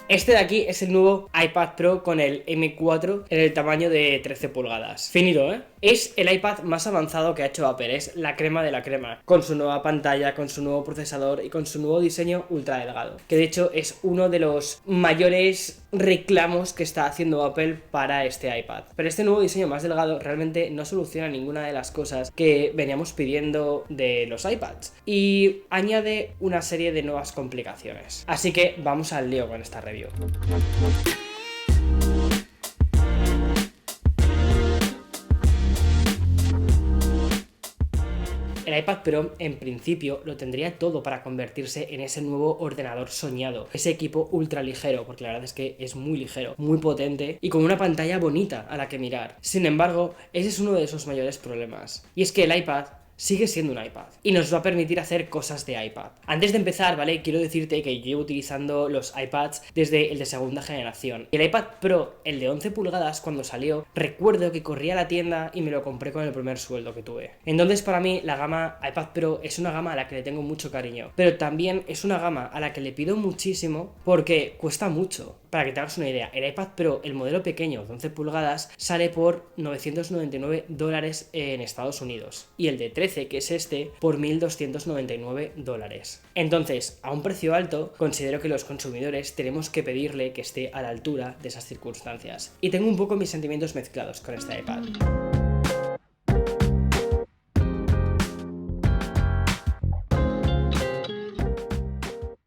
Este de aquí es el nuevo iPad Pro con el M4 en el tamaño de 13 pulgadas. Finito, ¿eh? Es el iPad más avanzado que ha hecho Apple, es la crema de la crema, con su nueva pantalla, con su nuevo procesador y con su nuevo diseño ultra delgado, que de hecho es uno de los mayores reclamos que está haciendo Apple para este iPad. Pero este nuevo diseño más delgado realmente no soluciona ninguna de las cosas que veníamos pidiendo de los iPads y añade una serie de nuevas complicaciones. Así que vamos al lío con esta review. El iPad Pro en principio lo tendría todo para convertirse en ese nuevo ordenador soñado, ese equipo ultra ligero, porque la verdad es que es muy ligero, muy potente y con una pantalla bonita a la que mirar. Sin embargo, ese es uno de esos mayores problemas, y es que el iPad sigue siendo un iPad y nos va a permitir hacer cosas de iPad. Antes de empezar, ¿vale? Quiero decirte que yo llevo utilizando los iPads desde el de segunda generación. El iPad Pro, el de 11 pulgadas, cuando salió, recuerdo que corrí a la tienda y me lo compré con el primer sueldo que tuve. Entonces, para mí, la gama iPad Pro es una gama a la que le tengo mucho cariño, pero también es una gama a la que le pido muchísimo porque cuesta mucho. Para que te hagas una idea, el iPad Pro, el modelo pequeño de 11 pulgadas, sale por $999 en Estados Unidos. Y el de 13, que es este, por $1.299. Entonces, a un precio alto, considero que los consumidores tenemos que pedirle que esté a la altura de esas circunstancias. Y tengo un poco mis sentimientos mezclados con este iPad.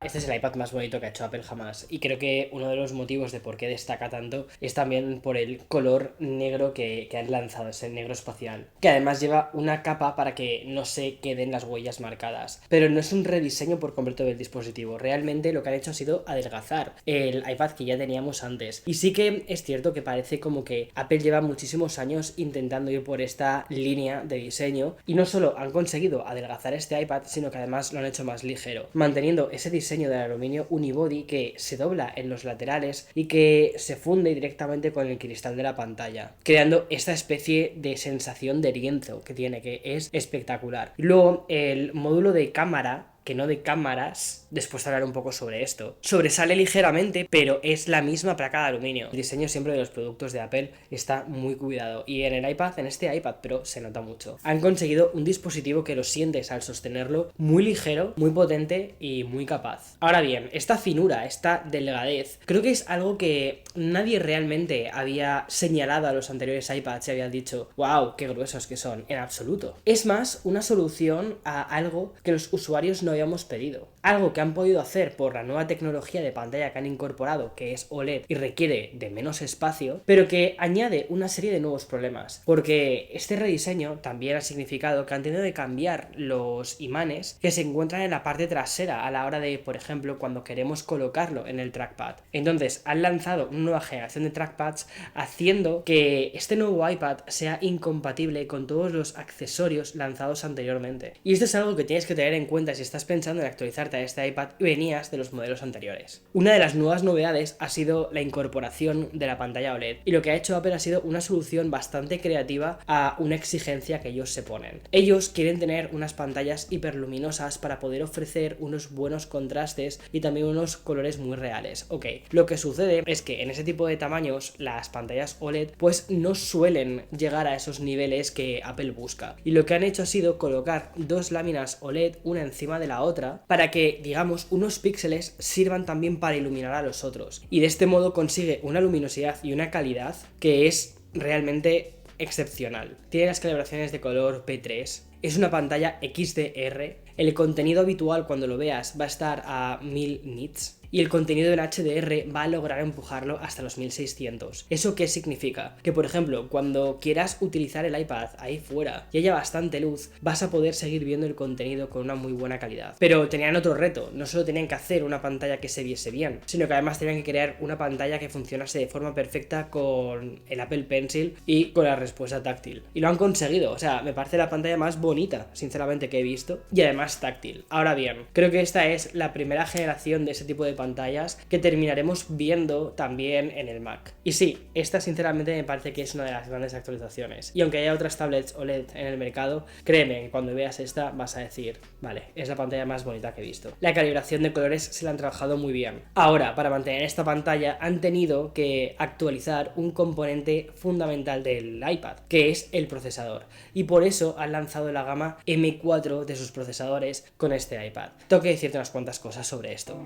Este es el iPad más bonito que ha hecho Apple jamás, y creo que uno de los motivos de por qué destaca tanto es también por el color negro que han lanzado, ese negro espacial, que además lleva una capa para que no se queden las huellas marcadas. Pero no es un rediseño por completo del dispositivo, realmente lo que han hecho ha sido adelgazar el iPad que ya teníamos antes. Y sí que es cierto que parece como que Apple lleva muchísimos años intentando ir por esta línea de diseño, y no solo han conseguido adelgazar este iPad, sino que además lo han hecho más ligero, manteniendo ese diseño del aluminio unibody que se dobla en los laterales y que se funde directamente con el cristal de la pantalla, creando esta especie de sensación de lienzo que tiene, que es espectacular. Luego, el módulo de cámara, que no de cámaras, después de hablar un poco sobre esto, sobresale ligeramente, pero es la misma placa de aluminio. El diseño siempre de los productos de Apple está muy cuidado, y en el iPad, en este iPad Pro, se nota mucho. Han conseguido un dispositivo que lo sientes al sostenerlo muy ligero, muy potente y muy capaz. Ahora bien, esta finura, esta delgadez, creo que es algo que nadie realmente había señalado a los anteriores iPads y había dicho, wow, qué gruesos que son, en absoluto. Es más una solución a algo que los usuarios no habíamos pedido. Algo que han podido hacer por la nueva tecnología de pantalla que han incorporado, que es OLED y requiere de menos espacio, pero que añade una serie de nuevos problemas. Porque este rediseño también ha significado que han tenido que cambiar los imanes que se encuentran en la parte trasera a la hora de, por ejemplo, cuando queremos colocarlo en el trackpad. Entonces, han lanzado una nueva generación de trackpads haciendo que este nuevo iPad sea incompatible con todos los accesorios lanzados anteriormente. Y esto es algo que tienes que tener en cuenta si estás pensando en actualizarte a este iPad y venías de los modelos anteriores. Una de las nuevas novedades ha sido la incorporación de la pantalla OLED, y lo que ha hecho Apple ha sido una solución bastante creativa a una exigencia que ellos se ponen. Ellos quieren tener unas pantallas hiperluminosas para poder ofrecer unos buenos contrastes y también unos colores muy reales. Ok, lo que sucede es que en ese tipo de tamaños las pantallas OLED pues no suelen llegar a esos niveles que Apple busca, y lo que han hecho ha sido colocar dos láminas OLED una encima de la otra para que, digamos, unos píxeles sirvan también para iluminar a los otros, y de este modo consigue una luminosidad y una calidad que es realmente excepcional. Tiene las calibraciones de color P3, es una pantalla XDR, el contenido habitual cuando lo veas va a estar a 1000 nits y el contenido en HDR va a lograr empujarlo hasta los 1600. ¿Eso qué significa? Que, por ejemplo, cuando quieras utilizar el iPad ahí fuera y haya bastante luz, vas a poder seguir viendo el contenido con una muy buena calidad. Pero tenían otro reto, no solo tenían que hacer una pantalla que se viese bien, sino que además tenían que crear una pantalla que funcionase de forma perfecta con el Apple Pencil y con la respuesta táctil. Y lo han conseguido, o sea, me parece la pantalla más bonita, sinceramente, que he visto, y además táctil. Ahora bien, creo que esta es la primera generación de ese tipo de pantalla pantallas que terminaremos viendo también en el Mac. Y sí, esta sinceramente me parece que es una de las grandes actualizaciones. Y aunque haya otras tablets OLED en el mercado, créeme que cuando veas esta vas a decir, vale, es la pantalla más bonita que he visto. La calibración de colores se la han trabajado muy bien. Ahora, para mantener esta pantalla han tenido que actualizar un componente fundamental del iPad, que es el procesador. Y por eso han lanzado la gama M4 de sus procesadores con este iPad. Tengo que decirte unas cuantas cosas sobre esto.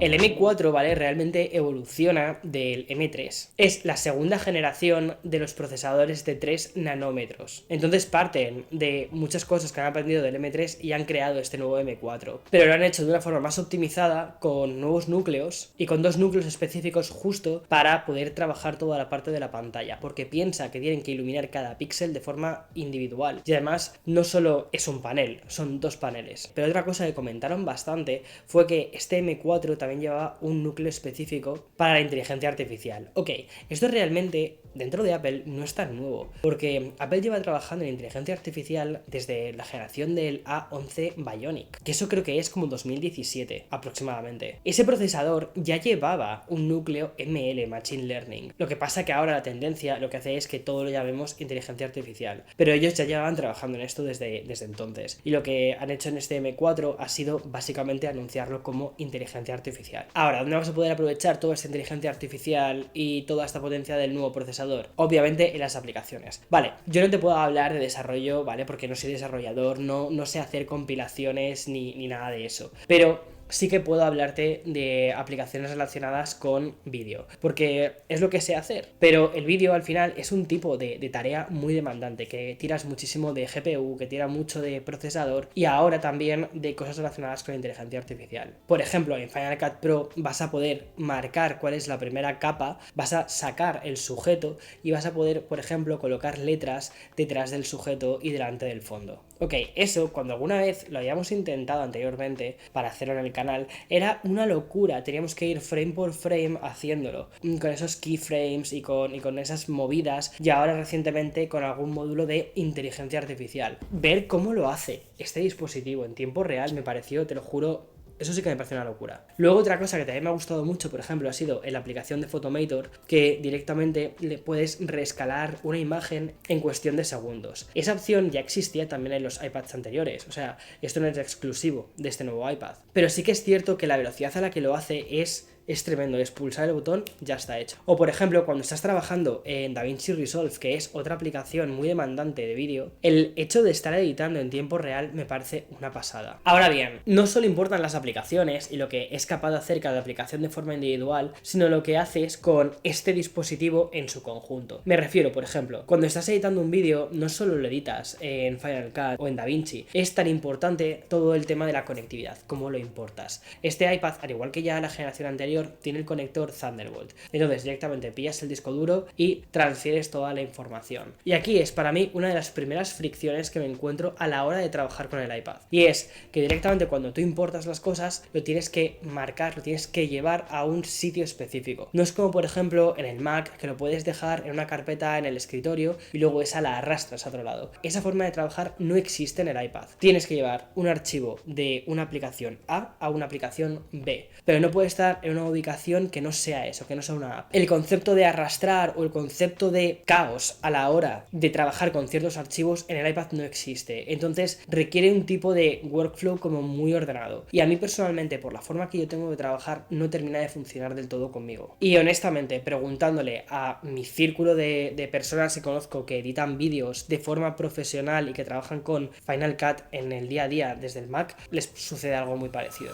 El M4, ¿vale? Realmente evoluciona del M3. Es la segunda generación de los procesadores de 3 nanómetros. Entonces parten de muchas cosas que han aprendido del M3 y han creado este nuevo M4. Pero lo han hecho de una forma más optimizada, con nuevos núcleos y con 2 núcleos específicos justo para poder trabajar toda la parte de la pantalla. Porque piensa que tienen que iluminar cada píxel de forma individual. Y además no solo es un panel, son 2 paneles. Pero otra cosa que comentaron bastante fue que este M4 también llevaba un núcleo específico para la inteligencia artificial. Ok, esto realmente dentro de Apple no es tan nuevo, porque Apple lleva trabajando en inteligencia artificial desde la generación del A11 Bionic, que eso creo que es como 2017 aproximadamente. Ese procesador ya llevaba un núcleo ML, Machine Learning. Lo que pasa que ahora la tendencia lo que hace es que todo lo llamemos inteligencia artificial, pero ellos ya llevaban trabajando en esto desde entonces. Y lo que han hecho en este M4 ha sido básicamente anunciarlo como inteligencia artificial. Ahora, ¿dónde vas a poder aprovechar toda esta inteligencia artificial y toda esta potencia del nuevo procesador? Obviamente en las aplicaciones. Vale, yo no te puedo hablar de desarrollo, ¿vale? Porque no soy desarrollador, no sé hacer compilaciones ni nada de eso. Pero sí que puedo hablarte de aplicaciones relacionadas con vídeo, porque es lo que sé hacer. Pero el vídeo al final es un tipo de tarea muy demandante, que tiras muchísimo de GPU, que tira mucho de procesador y ahora también de cosas relacionadas con inteligencia artificial. Por ejemplo, en Final Cut Pro vas a poder marcar cuál es la primera capa, vas a sacar el sujeto y vas a poder, por ejemplo, colocar letras detrás del sujeto y delante del fondo. Ok, eso cuando alguna vez lo habíamos intentado anteriormente para hacerlo en el canal, era una locura, teníamos que ir frame por frame haciéndolo, con esos keyframes y con esas movidas, y ahora recientemente con algún módulo de inteligencia artificial. Ver cómo lo hace este dispositivo en tiempo real me pareció, te lo juro, eso sí que me parece una locura. Luego otra cosa que también me ha gustado mucho, por ejemplo, ha sido en la aplicación de Photomator, que directamente le puedes reescalar una imagen en cuestión de segundos. Esa opción ya existía también en los iPads anteriores, o sea, esto no es exclusivo de este nuevo iPad. Pero sí que es cierto que la velocidad a la que lo hace es tremendo, es pulsar el botón, ya está hecho. O por ejemplo, cuando estás trabajando en DaVinci Resolve, que es otra aplicación muy demandante de vídeo, el hecho de estar editando en tiempo real me parece una pasada. Ahora bien, no solo importan las aplicaciones y lo que es capaz de hacer cada aplicación de forma individual, sino lo que haces con este dispositivo en su conjunto. Me refiero, por ejemplo, cuando estás editando un vídeo, no solo lo editas en Final Cut o en DaVinci, es tan importante todo el tema de la conectividad, cómo lo importas. Este iPad, al igual que ya la generación anterior, tiene el conector Thunderbolt. Entonces directamente pillas el disco duro y transfieres toda la información. Y aquí es para mí una de las primeras fricciones que me encuentro a la hora de trabajar con el iPad. Y es que directamente cuando tú importas las cosas, lo tienes que marcar, lo tienes que llevar a un sitio específico. No es como por ejemplo en el Mac, que lo puedes dejar en una carpeta en el escritorio y luego esa la arrastras a otro lado. Esa forma de trabajar no existe en el iPad. Tienes que llevar un archivo de una aplicación A una aplicación B, pero no puede estar en una ubicación que no sea eso, que no sea una app. El concepto de arrastrar o el concepto de caos a la hora de trabajar con ciertos archivos en el iPad no existe. Entonces requiere un tipo de workflow como muy ordenado. Y a mí personalmente, por la forma que yo tengo de trabajar, no termina de funcionar del todo conmigo. Y honestamente, preguntándole a mi círculo de personas que conozco que editan vídeos de forma profesional y que trabajan con Final Cut en el día a día desde el Mac, les sucede algo muy parecido.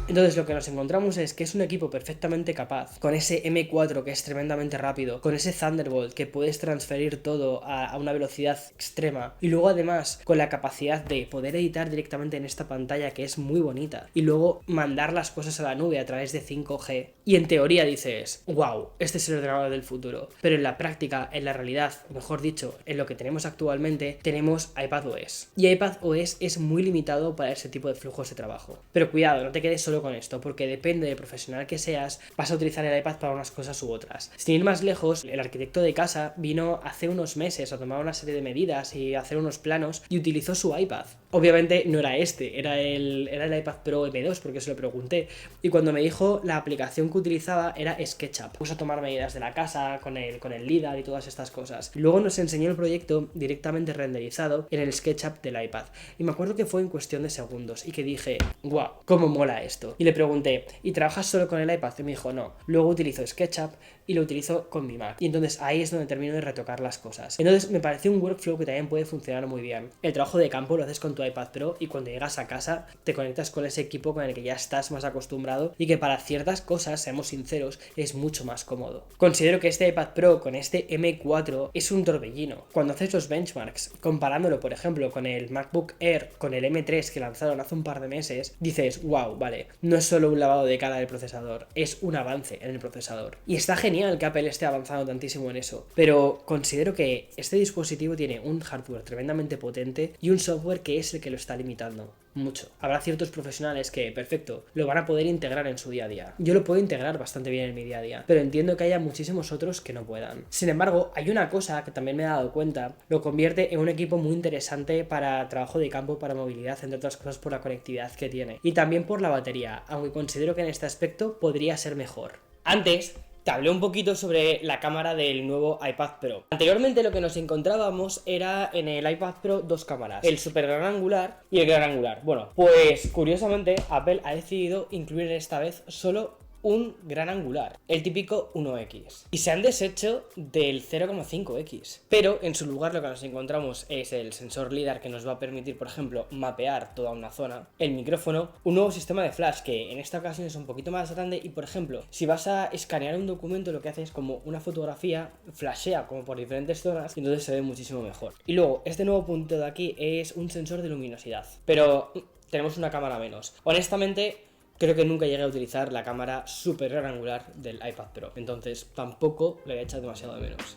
Entonces lo que nos encontramos es que es un equipo perfectamente capaz, con ese M4 que es tremendamente rápido, con ese Thunderbolt que puedes transferir todo a una velocidad extrema, y luego además con la capacidad de poder editar directamente en esta pantalla que es muy bonita, y luego mandar las cosas a la nube a través de 5G. Y en teoría dices, wow, este es el ordenador del futuro. Pero en la práctica, en la realidad, o mejor dicho, en lo que tenemos actualmente, tenemos iPadOS. Y iPadOS es muy limitado para ese tipo de flujos de trabajo. Pero cuidado, no te quedes solo solo con esto, porque depende del profesional que seas, vas a utilizar el iPad para unas cosas u otras. Sin ir más lejos, el arquitecto de casa vino hace unos meses a tomar una serie de medidas y a hacer unos planos y utilizó su iPad. Obviamente no era este, era el iPad Pro M2 porque se lo pregunté. Y cuando me dijo la aplicación que utilizaba era SketchUp. Puso a tomar medidas de la casa con el LIDAR y todas estas cosas. Luego nos enseñó el proyecto directamente renderizado en el SketchUp del iPad. Y me acuerdo que fue en cuestión de segundos y que dije, guau, cómo mola esto. Y le pregunté, ¿y trabajas solo con el iPad? Y me dijo, no. Luego utilizo SketchUp y lo utilizo con mi Mac. Y entonces ahí es donde termino de retocar las cosas. Entonces me pareció un workflow que también puede funcionar muy bien. El trabajo de campo lo haces con tu iPad Pro y cuando llegas a casa te conectas con ese equipo con el que ya estás más acostumbrado y que para ciertas cosas, seamos sinceros, es mucho más cómodo. Considero que este iPad Pro con este M4 es un torbellino. Cuando haces los benchmarks, comparándolo por ejemplo con el MacBook Air, con el M3 que lanzaron hace un par de meses, dices, wow, vale, no es solo un lavado de cara del procesador, es un avance en el procesador. Y está genial que Apple esté avanzando tantísimo en eso, pero considero que este dispositivo tiene un hardware tremendamente potente y un software que es el que lo está limitando mucho. Habrá ciertos profesionales que, perfecto, lo van a poder integrar en su día a día. Yo lo puedo integrar bastante bien en mi día a día, pero entiendo que haya muchísimos otros que no puedan. Sin embargo, hay una cosa que también me he dado cuenta, lo convierte en un equipo muy interesante para trabajo de campo, para movilidad, entre otras cosas por la conectividad que tiene. Y también por la batería, aunque considero que en este aspecto podría ser mejor. Antes te hablé un poquito sobre la cámara del nuevo iPad Pro. Anteriormente lo que nos encontrábamos era en el iPad Pro dos cámaras, el super gran angular y el gran angular. Bueno, pues curiosamente Apple ha decidido incluir esta vez solo un gran angular, el típico 1x, y se han deshecho del 0,5x, pero en su lugar lo que nos encontramos es el sensor LIDAR que nos va a permitir, por ejemplo, mapear toda una zona, el micrófono, un nuevo sistema de flash que en esta ocasión es un poquito más grande y, por ejemplo, si vas a escanear un documento lo que hace es como una fotografía, flashea como por diferentes zonas y entonces se ve muchísimo mejor. Y luego, este nuevo punto de aquí es un sensor de luminosidad, pero tenemos una cámara menos. Honestamente, creo que nunca llegué a utilizar la cámara super gran angular del iPad Pro, entonces tampoco le voy a echar demasiado de menos.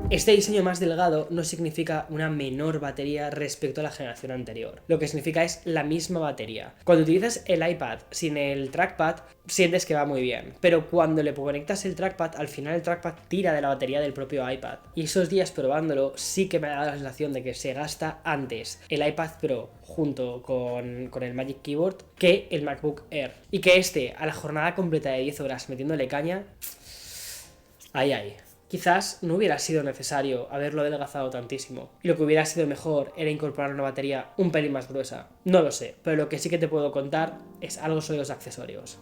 Este diseño más delgado no significa una menor batería respecto a la generación anterior. Lo que significa es la misma batería. Cuando utilizas el iPad sin el trackpad, sientes que va muy bien. Pero cuando le conectas el trackpad, al final el trackpad tira de la batería del propio iPad. Y esos días probándolo, sí que me ha dado la sensación de que se gasta antes el iPad Pro junto con el Magic Keyboard que el MacBook Air. Y que a la jornada completa de 10 horas metiéndole caña, ahí. Quizás no hubiera sido necesario haberlo adelgazado tantísimo, y lo que hubiera sido mejor era incorporar una batería un pelín más gruesa. No lo sé, pero lo que sí que te puedo contar es algo sobre los accesorios.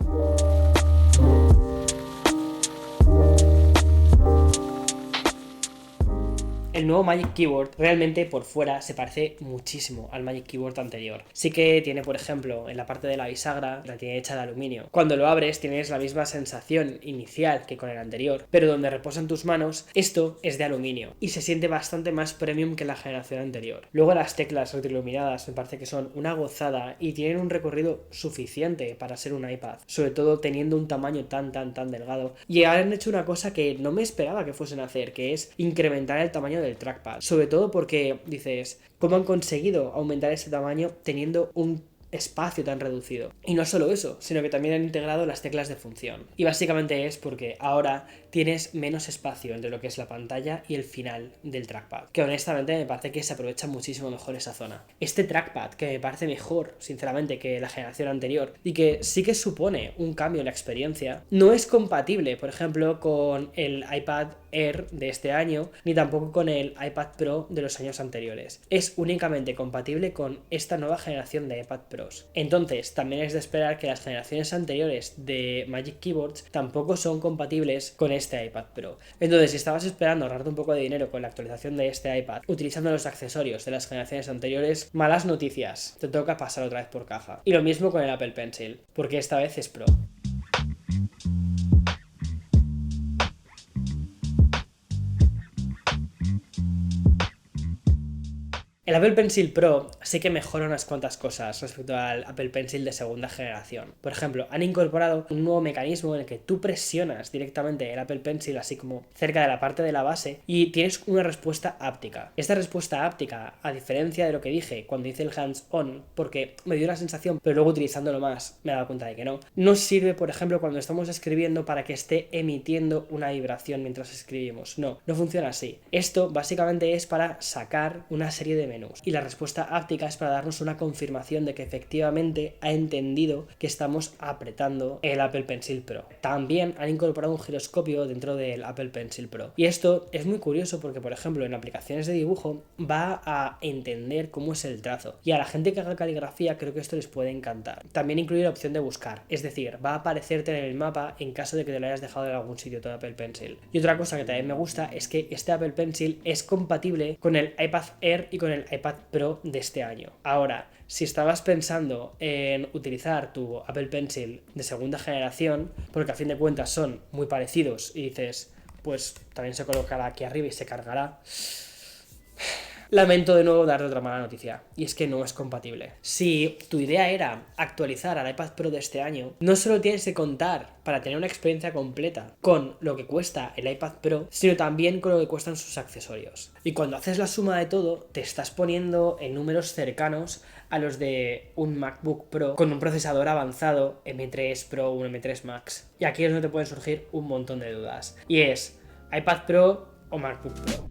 El nuevo Magic Keyboard realmente por fuera se parece muchísimo al Magic Keyboard anterior. Sí que tiene, por ejemplo, en la parte de la bisagra, la tiene hecha de aluminio. Cuando lo abres tienes la misma sensación inicial que con el anterior, pero donde reposan tus manos, esto es de aluminio y se siente bastante más premium que la generación anterior. Luego las teclas retroiluminadas me parece que son una gozada y tienen un recorrido suficiente para ser un iPad, sobre todo teniendo un tamaño tan delgado. Y han hecho una cosa que no me esperaba que fuesen a hacer, que es incrementar el tamaño del trackpad, sobre todo porque dices, ¿cómo han conseguido aumentar ese tamaño teniendo un espacio tan reducido? Y no solo eso, sino que también han integrado las teclas de función. Y básicamente es porque ahora tienes menos espacio entre lo que es la pantalla y el final del trackpad, que honestamente me parece que se aprovecha muchísimo mejor esa zona. Este trackpad, que me parece mejor, sinceramente, que la generación anterior, y que sí que supone un cambio en la experiencia, no es compatible, por ejemplo, con el iPad Air de este año, ni tampoco con el iPad Pro de los años anteriores. Es únicamente compatible con esta nueva generación de iPad Pros. Entonces, también es de esperar que las generaciones anteriores de Magic Keyboards tampoco son compatibles con este iPad Pro. Entonces, si estabas esperando ahorrarte un poco de dinero con la actualización de este iPad, utilizando los accesorios de las generaciones anteriores, malas noticias, te toca pasar otra vez por caja. Y lo mismo con el Apple Pencil, porque esta vez es Pro. El Apple Pencil Pro sí que mejora unas cuantas cosas respecto al Apple Pencil de segunda generación. Por ejemplo, han incorporado un nuevo mecanismo en el que tú presionas directamente el Apple Pencil así como cerca de la parte de la base y tienes una respuesta áptica. Esta respuesta áptica, a diferencia de lo que dije cuando hice el hands-on, porque me dio la sensación, pero luego utilizándolo más me he dado cuenta de que no sirve, por ejemplo, cuando estamos escribiendo para que esté emitiendo una vibración mientras escribimos. No funciona así. Esto básicamente es para sacar una serie de menús y la respuesta áptica es para darnos una confirmación de que efectivamente ha entendido que estamos apretando el Apple Pencil Pro. También han incorporado un giroscopio dentro del Apple Pencil Pro y esto es muy curioso porque, por ejemplo, en aplicaciones de dibujo va a entender cómo es el trazo y a la gente que haga caligrafía creo que esto les puede encantar. También incluye la opción de buscar, es decir, va a aparecerte en el mapa en caso de que te lo hayas dejado en algún sitio todo Apple Pencil. Y otra cosa que también me gusta es que este Apple Pencil es compatible con el iPad Air y con el iPad Pro de este año. Ahora, si estabas pensando en utilizar tu Apple Pencil de segunda generación, porque a fin de cuentas son muy parecidos y dices, pues también se colocará aquí arriba y se cargará, lamento de nuevo darte otra mala noticia, y es que no es compatible. Si tu idea era actualizar al iPad Pro de este año, no solo tienes que contar para tener una experiencia completa con lo que cuesta el iPad Pro, sino también con lo que cuestan sus accesorios. Y cuando haces la suma de todo, te estás poniendo en números cercanos a los de un MacBook Pro con un procesador avanzado M3 Pro o un M3 Max. Y aquí es donde te pueden surgir un montón de dudas. Y es, ¿iPad Pro o MacBook Pro?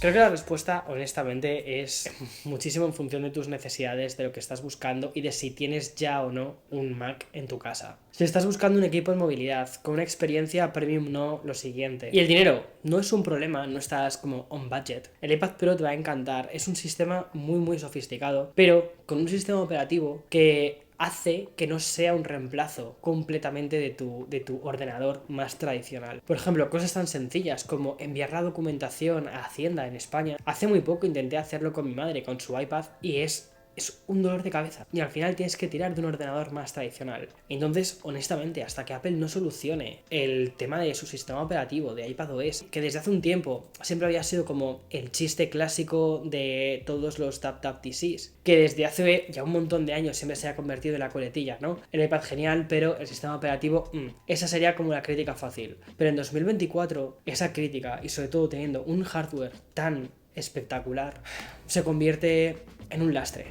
Creo que la respuesta, honestamente, es muchísimo en función de tus necesidades, de lo que estás buscando y de si tienes ya o no un Mac en tu casa. Si estás buscando un equipo de movilidad con una experiencia premium, no, lo siguiente. Y el dinero no es un problema, no estás como on budget. El iPad Pro te va a encantar, es un sistema muy sofisticado, pero con un sistema operativo que hace que no sea un reemplazo completamente de tu ordenador más tradicional. Por ejemplo, cosas tan sencillas como enviar la documentación a Hacienda en España. Hace muy poco intenté hacerlo con mi madre, con su iPad, y es un dolor de cabeza. Y al final tienes que tirar de un ordenador más tradicional. Entonces, honestamente, hasta que Apple no solucione el tema de su sistema operativo, de iPadOS, que desde hace un tiempo siempre había sido como el chiste clásico de todos los TapTapTCs, que desde hace ya un montón de años siempre se ha convertido en la coletilla, ¿no? El iPad genial, pero el sistema operativo, esa sería como la crítica fácil. Pero en 2024, esa crítica, y sobre todo teniendo un hardware tan espectacular, se convierte en un lastre.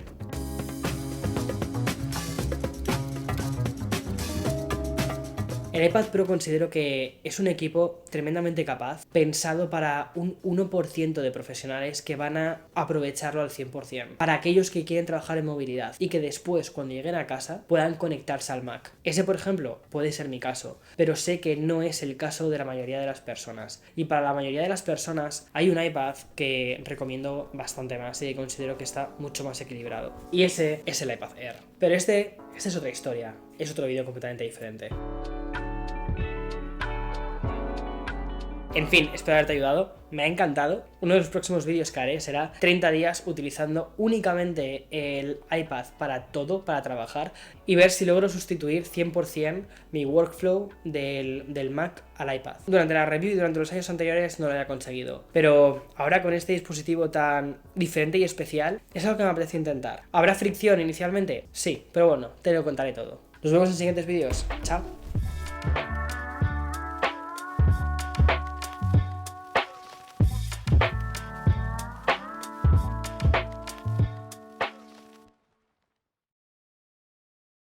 El iPad Pro considero que es un equipo tremendamente capaz, pensado para un 1% de profesionales que van a aprovecharlo al 100%, para aquellos que quieren trabajar en movilidad y que después, cuando lleguen a casa, puedan conectarse al Mac. Ese, por ejemplo, puede ser mi caso, pero sé que no es el caso de la mayoría de las personas. Y para la mayoría de las personas hay un iPad que recomiendo bastante más y que considero que está mucho más equilibrado. Y ese es el iPad Air. Pero este es otra historia, es otro vídeo completamente diferente. En fin, espero haberte ayudado, me ha encantado. Uno de los próximos vídeos que haré será 30 días utilizando únicamente el iPad para todo, para trabajar, y ver si logro sustituir 100% mi workflow del Mac al iPad. Durante la review y durante los años anteriores no lo había conseguido, pero ahora con este dispositivo tan diferente y especial, es algo que me apetece intentar. ¿Habrá fricción inicialmente? Sí, pero bueno, te lo contaré todo. Nos vemos en siguientes vídeos. Chao.